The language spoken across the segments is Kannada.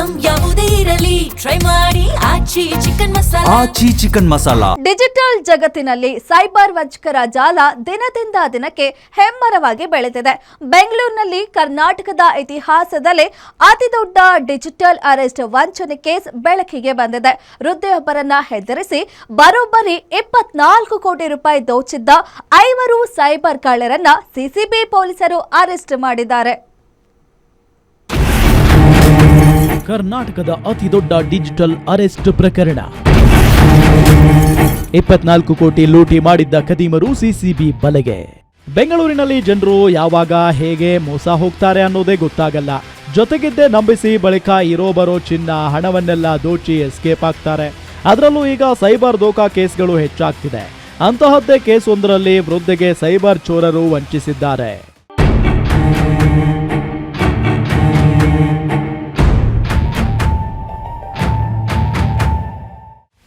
ಐಟಂ ಯಾವುದೇ ಇರಲಿ ಟ್ರೈ ಮಾಡಿ ಆಚಿ ಚಿಕನ್ ಮಸಾಲಾ. ಡಿಜಿಟಲ್ ಜಗತ್ತಿನಲ್ಲಿ ಸೈಬರ್ ವಂಚಕರ ಜಾಲ ದಿನದಿಂದ ದಿನಕ್ಕೆ ಹೆಮ್ಮರವಾಗಿ ಬೆಳೆದಿದೆ. ಬೆಂಗಳೂರಿನಲ್ಲಿ ಕರ್ನಾಟಕದ ಇತಿಹಾಸದಲ್ಲೇ ಅತಿದೊಡ್ಡ ಡಿಜಿಟಲ್ ಅರೆಸ್ಟ್ ವಂಚನೆ ಕೇಸ್ ಬೆಳಕಿಗೆ ಬಂದಿದೆ. ವೃದ್ಧೆಯೊಬ್ಬರನ್ನ ಹೆದರಿಸಿ ಬರೋಬ್ಬರಿ 24 ಕೋಟಿ ರೂಪಾಯಿ ದೋಚಿದ್ದ 5 ಸೈಬರ್ ಕಳ್ಳರನ್ನ ಸಿಸಿಬಿ ಪೊಲೀಸರು ಅರೆಸ್ಟ್ ಮಾಡಿದ್ದಾರೆ. ಕರ್ನಾಟಕದ ಅತಿದೊಡ್ಡ ಡಿಜಿಟಲ್ ಅರೆಸ್ಟ್ ಪ್ರಕರಣ. 24 ಕೋಟಿ ಲೂಟಿ ಮಾಡಿದ್ದ ಖದೀಮರು ಸಿಸಿಬಿ ಬಲೆಗೆ. ಬೆಂಗಳೂರಿನಲ್ಲಿ ಜನರು ಯಾವಾಗ ಹೇಗೆ ಮೋಸ ಹೋಗ್ತಾರೆ ಅನ್ನೋದೇ ಗೊತ್ತಾಗಲ್ಲ. ಜೊತೆಗಿದ್ದೇ ನಂಬಿಸಿ ಬಳಿಕ ಇರೋ ಬರೋ ಚಿನ್ನ ಹಣವನ್ನೆಲ್ಲ ದೋಚಿ ಎಸ್ಕೇಪ್ ಆಗ್ತಾರೆ. ಅದರಲ್ಲೂ ಈಗ ಸೈಬರ್ ದೋಖಾ ಕೇಸ್ಗಳು ಹೆಚ್ಚಾಗ್ತಿದೆ. ಅಂತಹದ್ದೇ ಕೇಸ್ ಒಂದರಲ್ಲಿ ವೃದ್ಧೆಗೆ ಸೈಬರ್ ಚೋರರು ವಂಚಿಸಿದ್ದಾರೆ.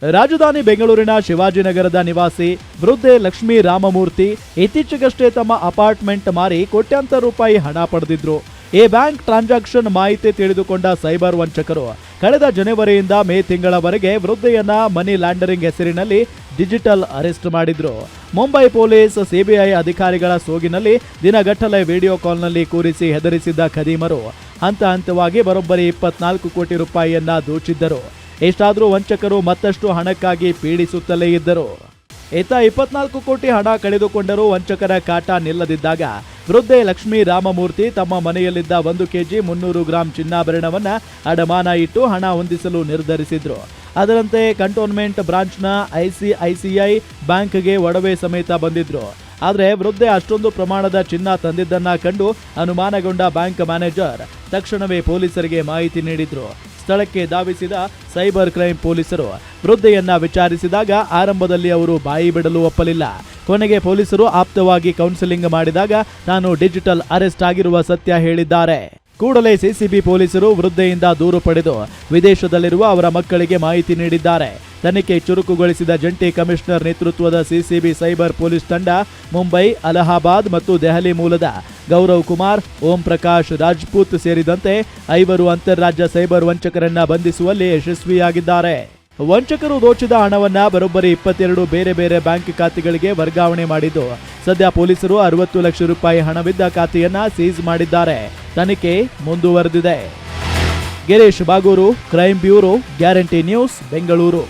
ರಾಜಧಾನಿ ಬೆಂಗಳೂರಿನ ಶಿವಾಜಿನಗರದ ನಿವಾಸಿ ವೃದ್ಧೆ ಲಕ್ಷ್ಮೀ ರಾಮಮೂರ್ತಿ ಇತ್ತೀಚೆಗಷ್ಟೇ ತಮ್ಮ ಅಪಾರ್ಟ್ಮೆಂಟ್ ಮಾರಿ ಕೋಟ್ಯಾಂತರ ರೂಪಾಯಿ ಹಣ ಪಡೆದಿದ್ರು. ಈ ಬ್ಯಾಂಕ್ ಟ್ರಾನ್ಸಾಕ್ಷನ್ ಮಾಹಿತಿ ತಿಳಿದುಕೊಂಡ ಸೈಬರ್ ವಂಚಕರು ಕಳೆದ ಜನವರಿಯಿಂದ ಮೇ ತಿಂಗಳವರೆಗೆ ವೃದ್ಧೆಯನ್ನ ಮನಿ ಲಾಂಡರಿಂಗ್ ಹೆಸರಿನಲ್ಲಿ ಡಿಜಿಟಲ್ ಅರೆಸ್ಟ್ ಮಾಡಿದ್ರು. ಮುಂಬೈ ಪೊಲೀಸ್ ಸಿಬಿಐ ಅಧಿಕಾರಿಗಳ ಸೋಗಿನಲ್ಲಿ ದಿನಗಟ್ಟಲೆ ವಿಡಿಯೋ ಕಾಲ್ನಲ್ಲಿ ಕೂರಿಸಿ ಹೆದರಿಸಿದ್ದ ಖದೀಮರು ಹಂತ ಹಂತವಾಗಿ ಬರೋಬ್ಬರಿ 24 ಕೋಟಿ ರೂಪಾಯಿಯನ್ನ ದೋಚಿದ್ದರು. ಎಷ್ಟಾದರೂ ವಂಚಕರು ಮತ್ತಷ್ಟು ಹಣಕ್ಕಾಗಿ ಪೀಡಿಸುತ್ತಲೇ ಇದ್ದರು. ಈತ 24 ಕೋಟಿ ಹಣ ಕಳೆದುಕೊಂಡರೂ ವಂಚಕರ ಕಾಟ ನಿಲ್ಲದಿದ್ದಾಗ ವೃದ್ಧೆ ಲಕ್ಷ್ಮೀ ರಾಮಮೂರ್ತಿ ತಮ್ಮ ಮನೆಯಲ್ಲಿದ್ದ 1 ಕೆಜಿ 300 ಗ್ರಾಂ ಚಿನ್ನಾಭರಣವನ್ನ ಅಡಮಾನ ಇಟ್ಟು ಹಣ ಹೊಂದಿಸಲು ನಿರ್ಧರಿಸಿದ್ರು. ಅದರಂತೆ ಕಂಟೋನ್ಮೆಂಟ್ ಬ್ರಾಂಚ್ನ ICICI ಬ್ಯಾಂಕ್ಗೆ ಒಡವೆ ಸಮೇತ ಬಂದಿದ್ರು. ಆದರೆ ವೃದ್ಧೆ ಅಷ್ಟೊಂದು ಪ್ರಮಾಣದ ಚಿನ್ನ ತಂದಿದ್ದನ್ನ ಕಂಡು ಅನುಮಾನಗೊಂಡ ಬ್ಯಾಂಕ್ ಮ್ಯಾನೇಜರ್ ತಕ್ಷಣವೇ ಪೊಲೀಸರಿಗೆ ಮಾಹಿತಿ ನೀಡಿದ್ರು. ಸ್ಥಳಕ್ಕೆ ಧಾವಿಸಿದ ಸೈಬರ್ ಕ್ರೈಮ್ ಪೊಲೀಸರು ವೃದ್ಧೆಯನ್ನ ವಿಚಾರಿಸಿದಾಗ ಆರಂಭದಲ್ಲಿ ಅವರು ಬಾಯಿ ಬಿಡಲು ಒಪ್ಪಲಿಲ್ಲ. ಕೊನೆಗೆ ಪೊಲೀಸರು ಆಪ್ತವಾಗಿ ಕೌನ್ಸಿಲಿಂಗ್ ಮಾಡಿದಾಗ ತಾನು ಡಿಜಿಟಲ್ ಅರೆಸ್ಟ್ ಆಗಿರುವ ಸತ್ಯ ಹೇಳಿದ್ದಾರೆ. ಕೂಡಲೇ ಸಿಸಿಬಿ ಪೊಲೀಸರು ವೃದ್ಧೆಯಿಂದ ದೂರು ಪಡೆದು ವಿದೇಶದಲ್ಲಿರುವ ಅವರ ಮಕ್ಕಳಿಗೆ ಮಾಹಿತಿ ನೀಡಿದ್ದಾರೆ. ತನಿಖೆ ಚುರುಕುಗೊಳಿಸಿದ ಜಂಟಿ ಕಮಿಷನರ್ ನೇತೃತ್ವದ ಸಿಸಿಬಿ ಸೈಬರ್ ಪೊಲೀಸ್ ತಂಡ ಮುಂಬೈ, ಅಲಹಾಬಾದ್ ಮತ್ತು ದೆಹಲಿ ಮೂಲದ ಗೌರವ್ ಕುಮಾರ್, ಓಂ ಪ್ರಕಾಶ್ ರಾಜ್ಪೂತ್ ಸೇರಿದಂತೆ 5 ಅಂತಾರಾಜ್ಯ ಸೈಬರ್ ವಂಚಕರನ್ನ ಬಂಧಿಸುವಲ್ಲಿ ಯಶಸ್ವಿಯಾಗಿದ್ದಾರೆ. ವಂಚಕರು ದೋಚಿದ ಹಣವನ್ನ ಬರೋಬ್ಬರಿ 22 ಬೇರೆ ಬೇರೆ ಬ್ಯಾಂಕ್ ಖಾತೆಗಳಿಗೆ ವರ್ಗಾವಣೆ ಮಾಡಿದ್ದು, ಸದ್ಯ ಪೊಲೀಸರು 60 ಲಕ್ಷ ರೂಪಾಯಿ ಹಣವಿದ್ದ ಖಾತೆಯನ್ನ ಸೀಸ್ ಮಾಡಿದ್ದಾರೆ. ತನಿಖೆ ಮುಂದುವರೆದಿದೆ. Girish Bagur, crime bureau, guarantee news, Bengaluru.